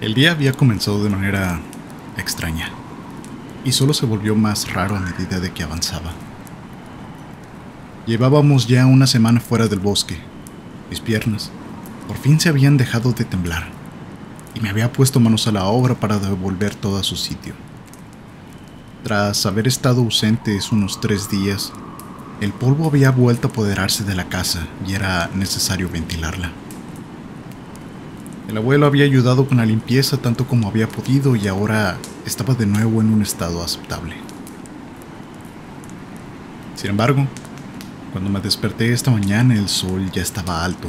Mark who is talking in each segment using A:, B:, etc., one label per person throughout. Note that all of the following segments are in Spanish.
A: El día había comenzado de manera extraña, y solo se volvió más raro a medida de que avanzaba. Llevábamos ya una semana fuera del bosque. Mis piernas por fin se habían dejado de temblar, y me había puesto manos a la obra para devolver todo a su sitio. Tras haber estado ausentes unos 3 días, el polvo había vuelto a apoderarse de la casa y era necesario ventilarla. El abuelo había ayudado con la limpieza tanto como había podido y ahora estaba de nuevo en un estado aceptable. Sin embargo, cuando me desperté esta mañana el sol ya estaba alto.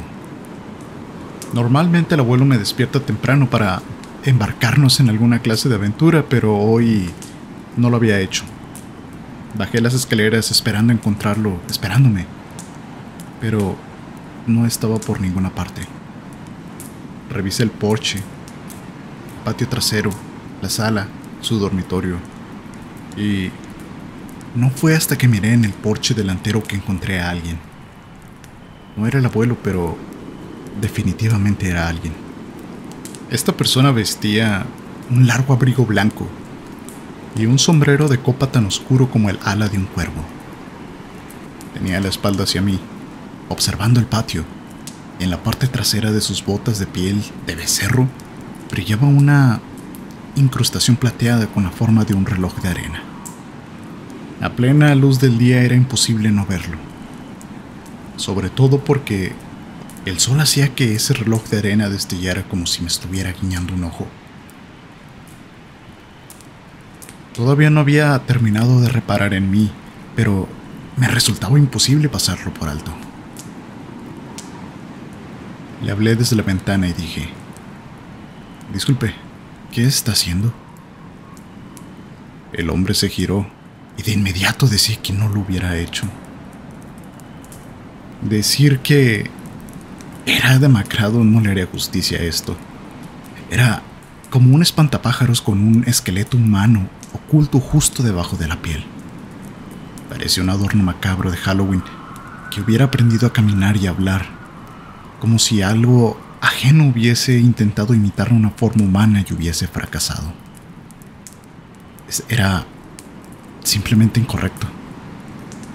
A: Normalmente el abuelo me despierta temprano para embarcarnos en alguna clase de aventura, pero hoy no lo había hecho. Bajé las escaleras esperando encontrarlo, esperándome, pero no estaba por ninguna parte. Revisé el porche, el patio trasero, la sala, su dormitorio, y no fue hasta que miré en el porche delantero que encontré a alguien. No era el abuelo, pero definitivamente era alguien. Esta persona vestía un largo abrigo blanco y un sombrero de copa tan oscuro como el ala de un cuervo. Tenía la espalda hacia mí, observando el patio, y en la parte trasera de sus botas de piel de becerro brillaba una incrustación plateada con la forma de un reloj de arena. A plena luz del día era imposible no verlo, sobre todo porque el sol hacía que ese reloj de arena destellara como si me estuviera guiñando un ojo. Todavía no había terminado de reparar en mí, pero me resultaba imposible pasarlo por alto. Le hablé desde la ventana y dije: «Disculpe, ¿qué está haciendo?». El hombre se giró y de inmediato decía que no lo hubiera hecho. Decir que era demacrado no le haría justicia a esto. Era como un espantapájaros con un esqueleto humano oculto justo debajo de la piel. Parecía un adorno macabro de Halloween que hubiera aprendido a caminar y a hablar, como si algo ajeno hubiese intentado imitar una forma humana y hubiese fracasado. Era simplemente incorrecto,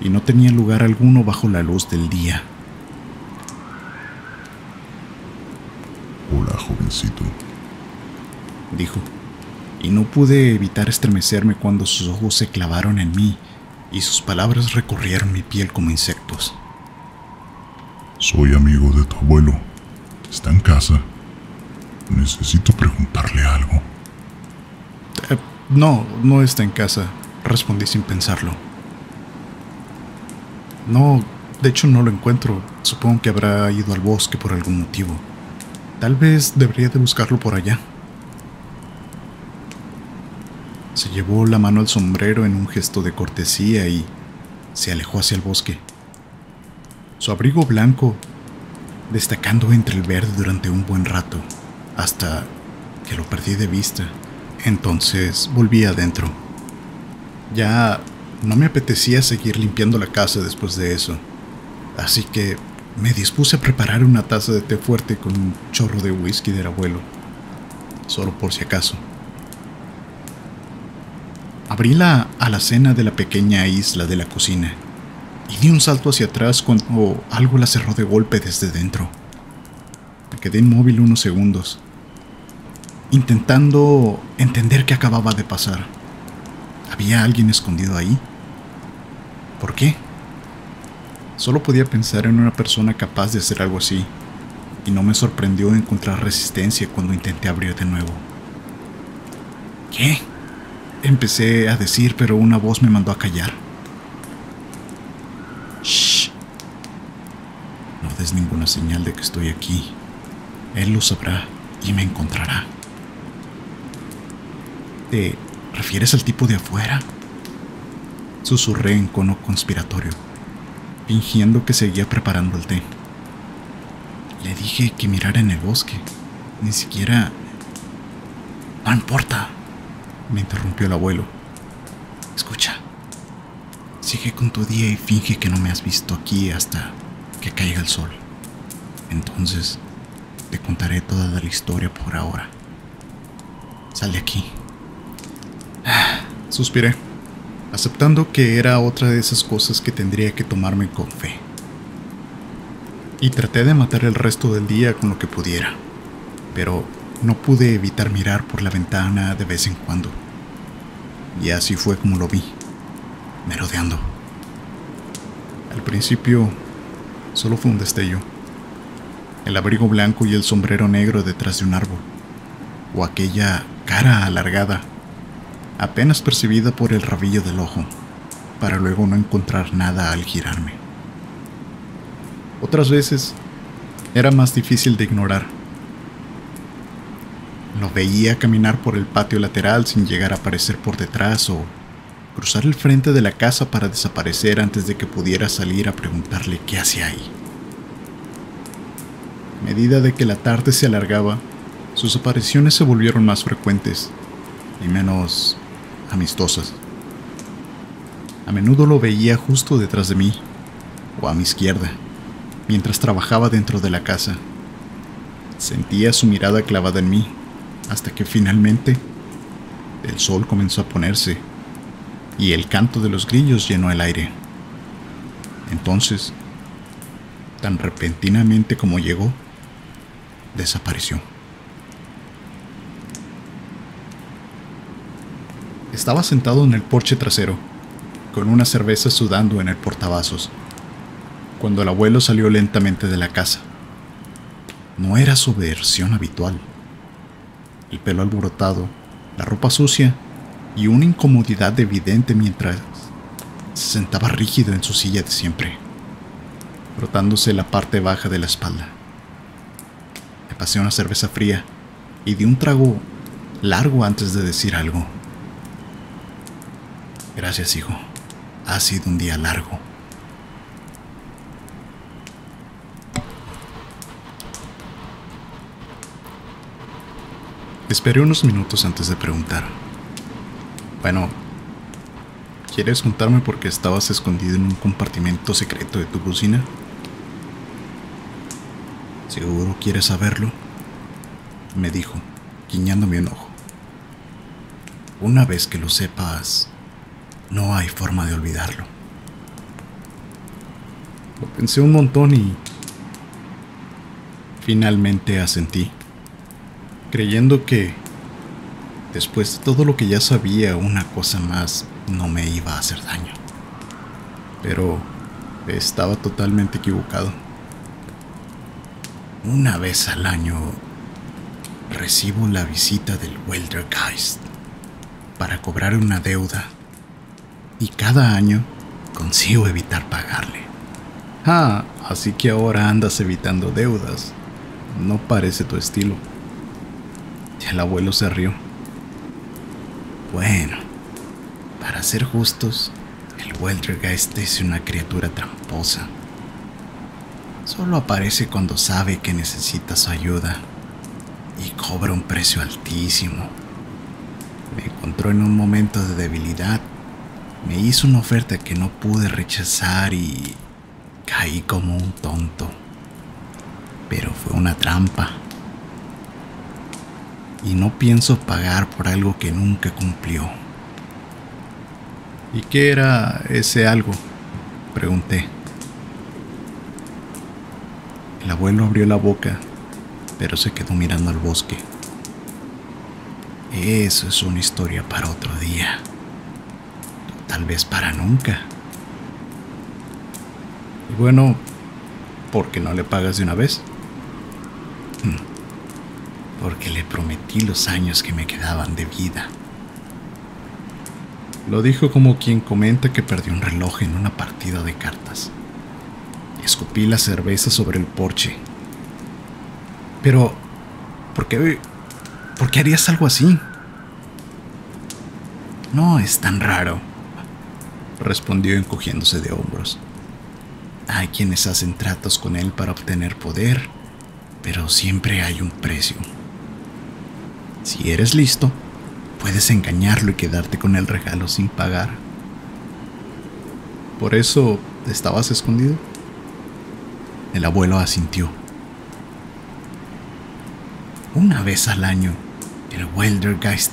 A: y no tenía lugar alguno bajo la luz del día.
B: «Hola, jovencito»,
A: dijo, y no pude evitar estremecerme cuando sus ojos se clavaron en mí y sus palabras recorrieron mi piel como insectos.
B: «Soy amigo de tu abuelo. ¿Está en casa? Necesito preguntarle algo».
A: No está en casa», respondí sin pensarlo. «No, de hecho no lo encuentro. Supongo que habrá ido al bosque por algún motivo. Tal vez debería de buscarlo por allá». Se llevó la mano al sombrero en un gesto de cortesía y se alejó hacia el bosque. Su abrigo blanco destacando entre el verde durante un buen rato, hasta que lo perdí de vista. Entonces volví adentro. Ya no me apetecía seguir limpiando la casa después de eso, así que me dispuse a preparar una taza de té fuerte con un chorro de whisky del abuelo, solo por si acaso. Abrí la alacena de la pequeña isla de la cocina y di un salto hacia atrás cuando algo la cerró de golpe desde dentro. Me quedé inmóvil unos segundos, intentando entender qué acababa de pasar. ¿Había alguien escondido ahí? ¿Por qué? Solo podía pensar en una persona capaz de hacer algo así, y no me sorprendió encontrar resistencia cuando intenté abrir de nuevo. ¿Qué?, empecé a decir, pero una voz me mandó a callar. «Shh. No des ninguna señal de que estoy aquí. Él lo sabrá y me encontrará». «¿Te refieres al tipo de afuera?», susurré en tono conspiratorio, fingiendo que seguía preparando el té. Le dije que mirara en el bosque. Ni siquiera... «No importa», me interrumpió el abuelo. «Escucha, sigue con tu día y finge que no me has visto aquí hasta que caiga el sol. Entonces te contaré toda la historia por ahora». Sal de aquí. Suspiré, aceptando que era otra de esas cosas que tendría que tomarme con fe. Y traté de matar el resto del día con lo que pudiera, pero no pude evitar mirar por la ventana de vez en cuando. Y así fue como lo vi, merodeando. Al principio, solo fue un destello. El abrigo blanco y el sombrero negro detrás de un árbol, o aquella cara alargada, apenas percibida por el rabillo del ojo, para luego no encontrar nada al girarme. Otras veces, era más difícil de ignorar. Lo veía caminar por el patio lateral sin llegar a aparecer por detrás o cruzar el frente de la casa para desaparecer antes de que pudiera salir a preguntarle qué hacía ahí. A medida de que la tarde se alargaba, sus apariciones se volvieron más frecuentes y menos amistosas. A menudo lo veía justo detrás de mí o a mi izquierda, mientras trabajaba dentro de la casa. Sentía su mirada clavada en mí, hasta que finalmente el sol comenzó a ponerse y el canto de los grillos llenó el aire. Entonces, tan repentinamente como llegó, desapareció. Estaba sentado en el porche trasero, con una cerveza sudando en el portavasos, cuando el abuelo salió lentamente de la casa. No era su versión habitual. El pelo alborotado, la ropa sucia y una incomodidad evidente mientras se sentaba rígido en su silla de siempre, frotándose la parte baja de la espalda. Me pasé una cerveza fría y di un trago largo antes de decir algo. Gracias, hijo. Ha sido un día largo. Esperé unos minutos antes de preguntar. Bueno, ¿quieres contarme por qué estabas escondido en un compartimento secreto de tu cocina? ¿Seguro quieres saberlo?, me dijo, guiñándome un ojo. Una vez que lo sepas, no hay forma de olvidarlo. Lo pensé un montón y finalmente asentí, creyendo que, después de todo lo que ya sabía, una cosa más no me iba a hacer daño. Pero estaba totalmente equivocado. Una vez al año recibo la visita del Weldergeist para cobrar una deuda, y cada año consigo evitar pagarle. Así que ahora andas evitando deudas. No parece tu estilo. El abuelo se rió. Bueno, para ser justos, el Weldergeist es una criatura tramposa. Solo aparece cuando sabe que necesita su ayuda y cobra un precio altísimo. Me encontró en un momento de debilidad, me hizo una oferta que no pude rechazar y caí como un tonto. Pero fue una trampa. Y no pienso pagar por algo que nunca cumplió. ¿Y qué era ese algo?, pregunté. El abuelo abrió la boca, pero se quedó mirando al bosque. Eso es una historia para otro día. Tal vez para nunca. Y bueno, ¿por qué no le pagas de una vez? Porque le prometí los años que me quedaban de vida. Lo dijo como quien comenta que perdió un reloj en una partida de cartas. Escupí la cerveza sobre el porche. Pero, ¿por qué harías algo así? No es tan raro, respondió encogiéndose de hombros. Hay quienes hacen tratos con él para obtener poder, pero siempre hay un precio. Si eres listo, puedes engañarlo y quedarte con el regalo sin pagar. ¿Por eso estabas escondido? El abuelo asintió. Una vez al año, El Weldergeist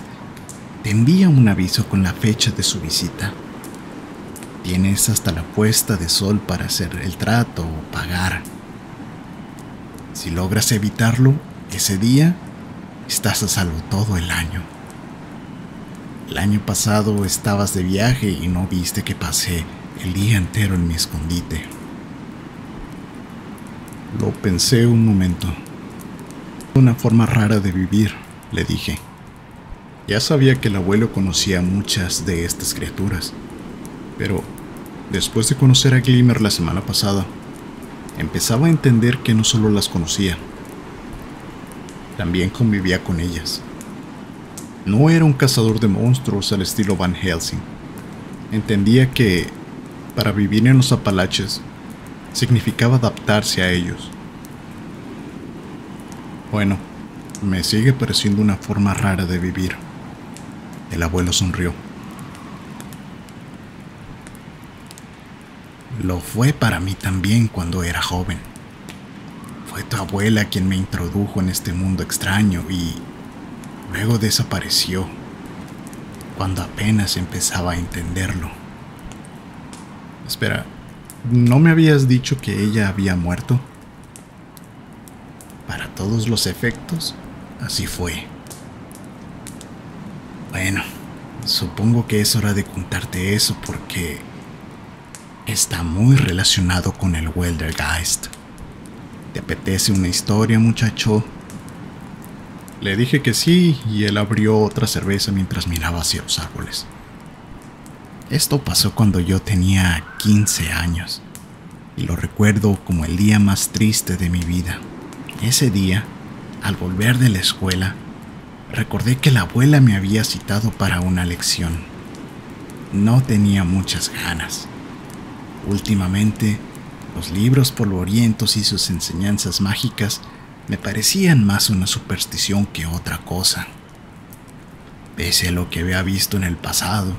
A: te envía un aviso con la fecha de su visita. Tienes hasta la puesta de sol para hacer el trato o pagar. Si logras evitarlo, ese día estás a salvo todo el año. El año pasado estabas de viaje y no viste que pasé el día entero en mi escondite. Lo pensé un momento. Una forma rara de vivir, le dije. Ya sabía que el abuelo conocía muchas de estas criaturas, pero después de conocer a Glimmer la semana pasada, empezaba a entender que no solo las conocía, también convivía con ellas. No era un cazador de monstruos al estilo Van Helsing. Entendía que, para vivir en los Apalaches, significaba adaptarse a ellos. Bueno, me sigue pareciendo una forma rara de vivir. El abuelo sonrió. Lo fue para mí también cuando era joven. Fue tu abuela quien me introdujo en este mundo extraño y luego desapareció cuando apenas empezaba a entenderlo. Espera, ¿no me habías dicho que ella había muerto? Para todos los efectos, así fue. Bueno, supongo que es hora de contarte eso porque está muy relacionado con el Weldergeist. ¿Te apetece una historia, muchacho? Le dije que sí y él abrió otra cerveza mientras miraba hacia los árboles. Esto pasó cuando yo tenía 15 años y lo recuerdo como el día más triste de mi vida. Ese día, al volver de la escuela, recordé que la abuela me había citado para una lección. No tenía muchas ganas. Últimamente, los libros polvorientos y sus enseñanzas mágicas me parecían más una superstición que otra cosa. Pese a lo que había visto en el pasado,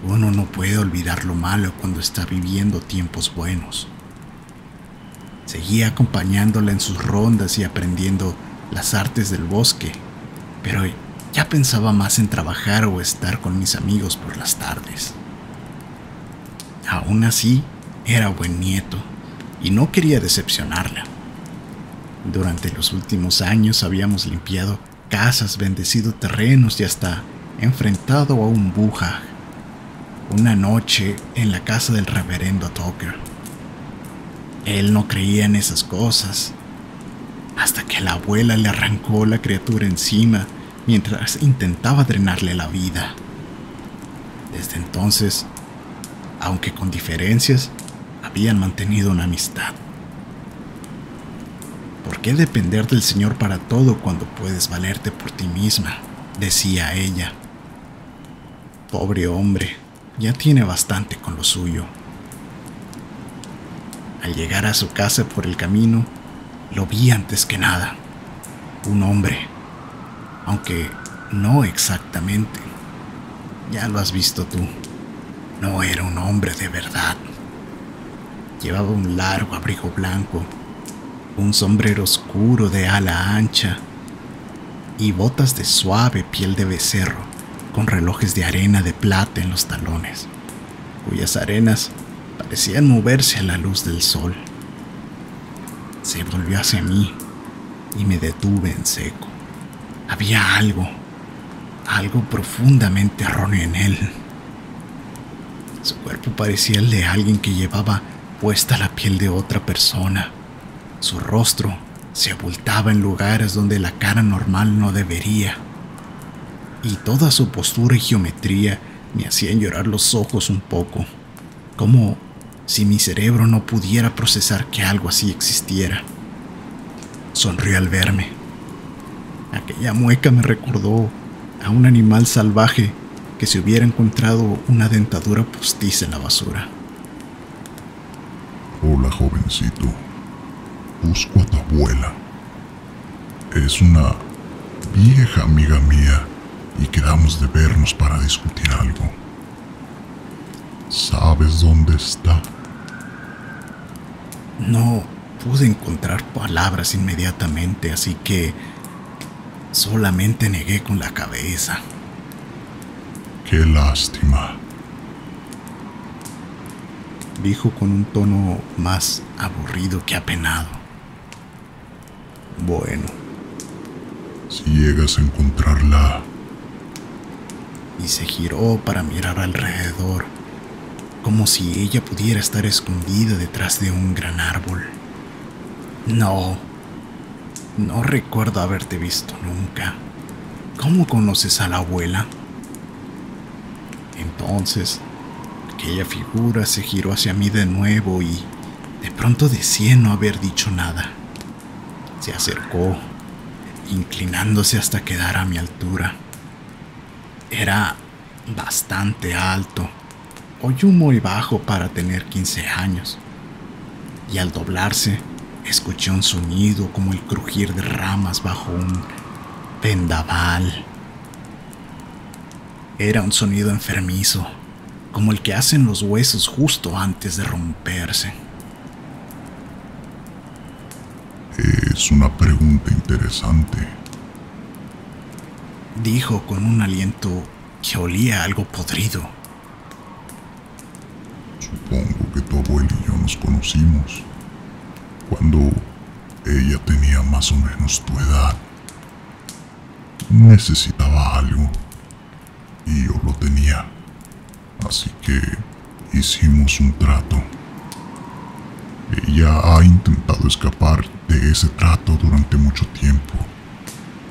A: uno no puede olvidar lo malo cuando está viviendo tiempos buenos. Seguía acompañándola en sus rondas y aprendiendo las artes del bosque, pero ya pensaba más en trabajar o estar con mis amigos por las tardes. Aún así, era buen nieto y no quería decepcionarla. Durante los últimos años habíamos limpiado casas, bendecido terrenos y hasta enfrentado a un buja una noche en la casa del reverendo Tucker. Él no creía en esas cosas, hasta que la abuela le arrancó la criatura encima mientras intentaba drenarle la vida. Desde entonces, aunque con diferencias, habían mantenido una amistad. ¿Por qué depender del Señor para todo cuando puedes valerte por ti misma?, decía ella. Pobre hombre, ya tiene bastante con lo suyo. Al llegar a su casa por el camino, lo vi antes que nada. Un hombre, aunque no exactamente. Ya lo has visto tú. No era un hombre de verdad. Llevaba un largo abrigo blanco, un sombrero oscuro de ala ancha y botas de suave piel de becerro con relojes de arena de plata en los talones, cuyas arenas parecían moverse a la luz del sol. Se volvió hacia mí y me detuve en seco. Había algo profundamente erróneo en él. Su cuerpo parecía el de alguien que llevaba puesta la piel de otra persona. Su rostro se abultaba en lugares donde la cara normal no debería. Y toda su postura y geometría me hacían llorar los ojos un poco, como si mi cerebro no pudiera procesar que algo así existiera. Sonrió al verme. Aquella mueca me recordó a un animal salvaje que se hubiera encontrado una dentadura postiza en la basura.
B: Hola, jovencito. Busco a tu abuela. Es una vieja amiga mía y quedamos de vernos para discutir algo. ¿Sabes dónde está?
A: No pude encontrar palabras inmediatamente, así que Solamente negué con la cabeza.
B: Qué lástima,
A: dijo con un tono más aburrido que apenado. Bueno.
B: Si llegas a encontrarla.
A: Y se giró para mirar alrededor, como si ella pudiera estar escondida detrás de un gran árbol. No recuerdo haberte visto nunca. ¿Cómo conoces a la abuela? Entonces, aquella figura se giró hacia mí de nuevo y de pronto deseé no haber dicho nada. Se acercó, inclinándose hasta quedar a mi altura. Era bastante alto, o yo muy bajo para tener 15 años, y al doblarse escuché un sonido como el crujir de ramas bajo un vendaval. Era un sonido enfermizo, como el que hacen los huesos justo antes de romperse.
B: Es una pregunta interesante,
A: dijo con un aliento que olía a algo podrido.
B: Supongo que tu abuela y yo nos conocimos cuando ella tenía más o menos tu edad. Necesitaba algo y yo lo tenía, así que hicimos un trato. Ella ha intentado escapar de ese trato durante mucho tiempo,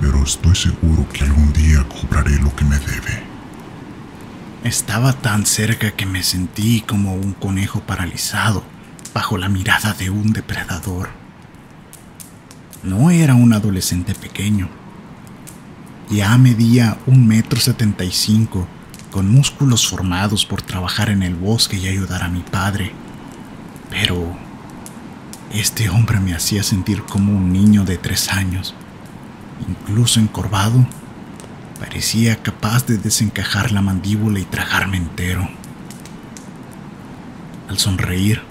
B: pero estoy seguro que algún día cobraré lo que me debe.
A: Estaba tan cerca que me sentí como un conejo paralizado bajo la mirada de un depredador. No era un adolescente pequeño. Ya medía 1,75 m, con músculos formados por trabajar en el bosque y ayudar a mi padre. Pero este hombre me hacía sentir como un niño de 3 años. Incluso encorvado, parecía capaz de desencajar la mandíbula y tragarme entero. Al sonreír,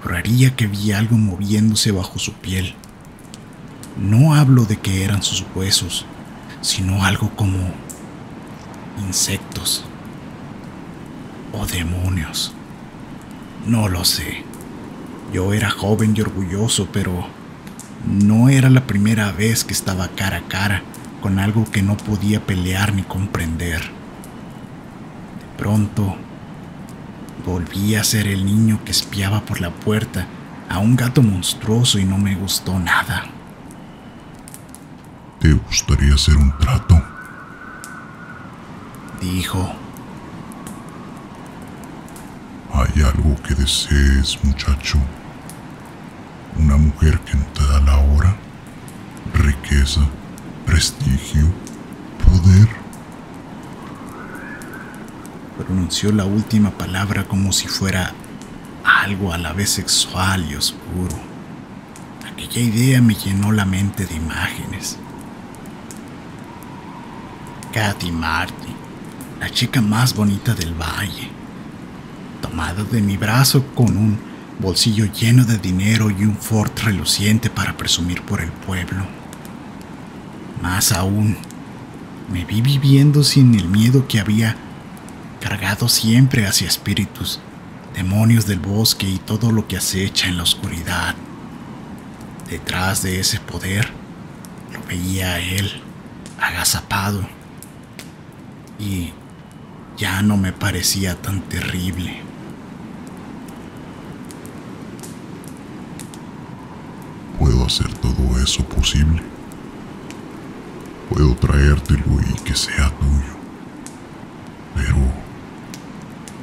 A: juraría que vi algo moviéndose bajo su piel. No hablo de que eran sus huesos, sino algo como insectos o demonios. No lo sé. Yo era joven y orgulloso, pero no era la primera vez que estaba cara a cara con algo que no podía pelear ni comprender. De pronto, volví a ser el niño que espiaba por la puerta a un gato monstruoso y no me gustó nada.
B: ¿Te gustaría hacer un trato?,
A: dijo.
B: ¿Hay algo que desees, muchacho? ¿Una mujer que no te da la hora? ¿Riqueza? ¿Prestigio? ¿Poder?
A: Pronunció la última palabra como si fuera algo a la vez sexual y oscuro. Aquella idea me llenó la mente de imágenes. Kathy Martin, la chica más bonita del valle, tomada de mi brazo con un bolsillo lleno de dinero y un Ford reluciente para presumir por el pueblo. Más aún, me vi viviendo sin el miedo que había cargado siempre hacia espíritus, demonios del bosque y todo lo que acecha en la oscuridad. Detrás de ese poder, lo veía a él, agazapado, y ya no me parecía tan terrible.
B: ¿Puedo hacer todo eso posible? Puedo traértelo y que sea tuyo, pero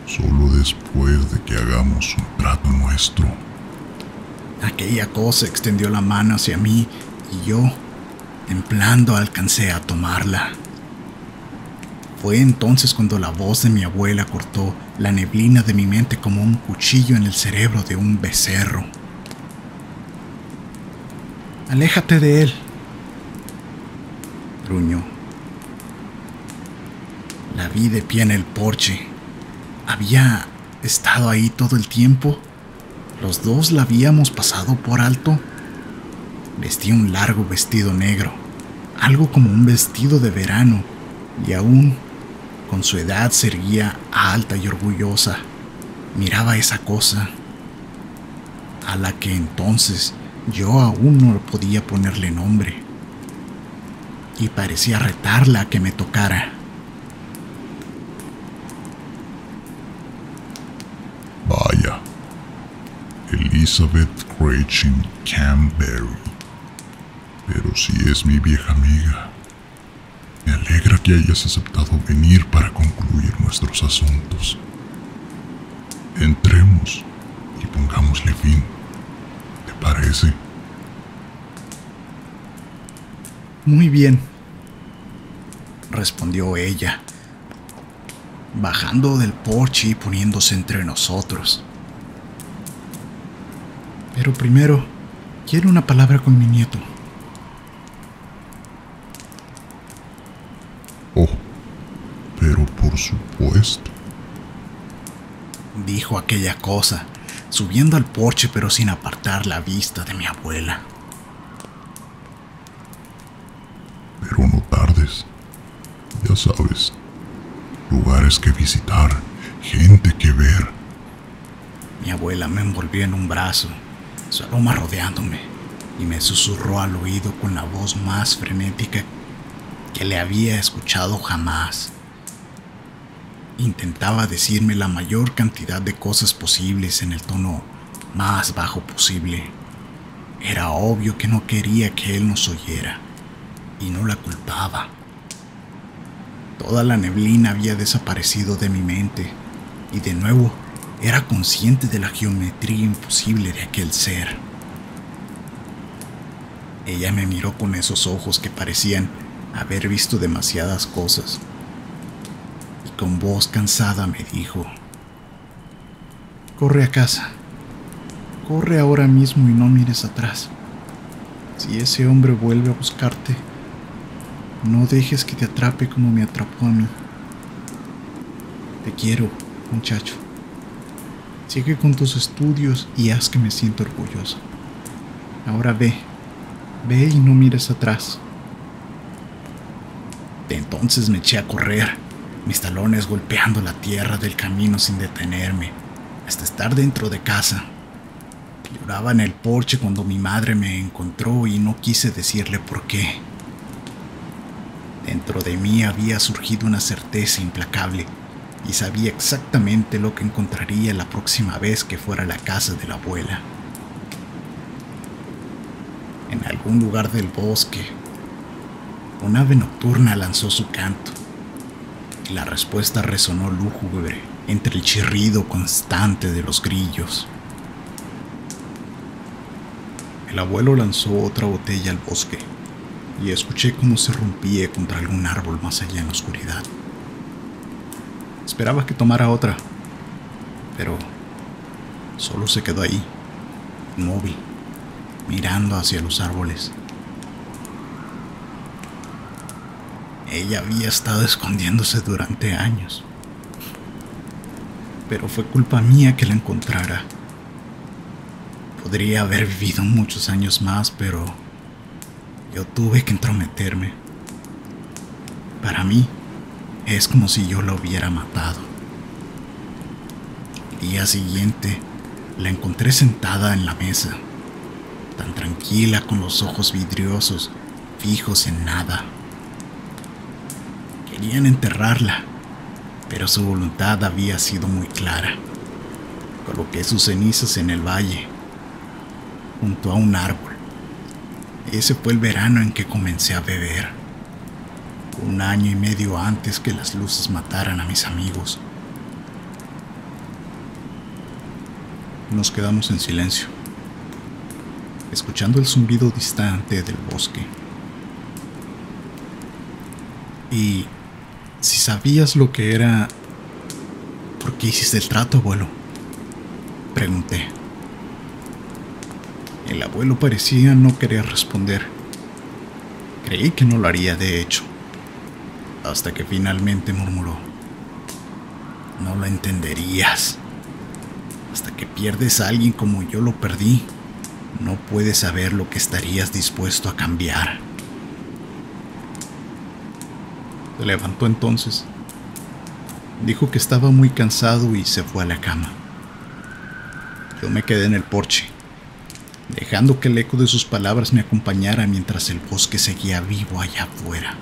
B: solo después de que hagamos un trato nuestro.
A: Aquella cosa extendió la mano hacia mí y yo, temblando, alcancé a tomarla. Fue entonces cuando la voz de mi abuela cortó la neblina de mi mente como un cuchillo en el cerebro de un becerro. «Aléjate de él», gruñó. La vi de pie en el porche. ¿Había estado ahí todo el tiempo? ¿Los dos la habíamos pasado por alto? Vestía un largo vestido negro, algo como un vestido de verano, y aún con su edad se erguía alta y orgullosa. Miraba esa cosa, a la que entonces yo aún no podía ponerle nombre, y parecía retarla a que me tocara.
B: Vaya, Elizabeth Gretchen Canberry. Pero si es mi vieja amiga. Me alegra que hayas aceptado venir para concluir nuestros asuntos. Entremos y pongámosle fin. ¿Te parece?
A: Muy bien, respondió ella, bajando del porche y poniéndose entre nosotros. Pero primero, quiero una palabra con mi nieto.
B: Oh, pero por supuesto,
A: dijo aquella cosa, subiendo al porche pero sin apartar la vista de mi abuela.
B: pero no tardes. Ya sabes, lugares que visitar, gente que ver.
A: Mi abuela me envolvió en un brazo, su aroma rodeándome, y me susurró al oído con la voz más frenética que le había escuchado jamás. Intentaba decirme la mayor cantidad de cosas posibles en el tono más bajo posible. Era obvio que no quería que él nos oyera, y no la culpaba. Toda la neblina había desaparecido de mi mente, y de nuevo era consciente de la geometría imposible de aquel ser. Ella me miró con esos ojos que parecían haber visto demasiadas cosas, y con voz cansada me dijo: corre a casa, corre ahora mismo y no mires atrás. Si ese hombre vuelve a buscarte, no dejes que te atrape como me atrapó a mí. Te quiero, muchacho. Sigue con tus estudios y haz que me sienta orgulloso. Ahora ve y no mires atrás. De entonces me eché a correr, mis talones golpeando la tierra del camino sin detenerme, hasta estar dentro de casa. Lloraba en el porche cuando mi madre me encontró y no quise decirle por qué. Dentro de mí había surgido una certeza implacable y sabía exactamente lo que encontraría la próxima vez que fuera a la casa de la abuela. En algún lugar del bosque, un ave nocturna lanzó su canto, y la respuesta resonó lúgubre entre el chirrido constante de los grillos. El abuelo lanzó otra botella al bosque, y escuché cómo se rompía contra algún árbol más allá en la oscuridad. Esperaba que tomara otra, pero solo se quedó ahí, inmóvil, mirando hacia los árboles. Ella había estado escondiéndose durante años, pero fue culpa mía que la encontrara. Podría haber vivido muchos años más, pero yo tuve que entrometerme. Para mí, es como si yo la hubiera matado. El día siguiente, la encontré sentada en la mesa, tan tranquila, con los ojos vidriosos, fijos en nada. Querían enterrarla, pero su voluntad había sido muy clara. Coloqué sus cenizas en el valle, junto a un árbol. Ese fue el verano en que comencé a beber, 1 año y medio antes que las luces mataran a mis amigos. Nos quedamos en silencio, escuchando el zumbido distante del bosque. Y si sabías lo que era, ¿por qué hiciste el trato, abuelo?, pregunté. El abuelo parecía no querer responder. Creí que no lo haría, de hecho, hasta que finalmente murmuró: no lo entenderías. Hasta que pierdes a alguien como yo lo perdí, no puedes saber lo que estarías dispuesto a cambiar. Se levantó entonces. Dijo que estaba muy cansado y se fue a la cama. Yo me quedé en el porche, dejando que el eco de sus palabras me acompañara mientras el bosque seguía vivo allá afuera.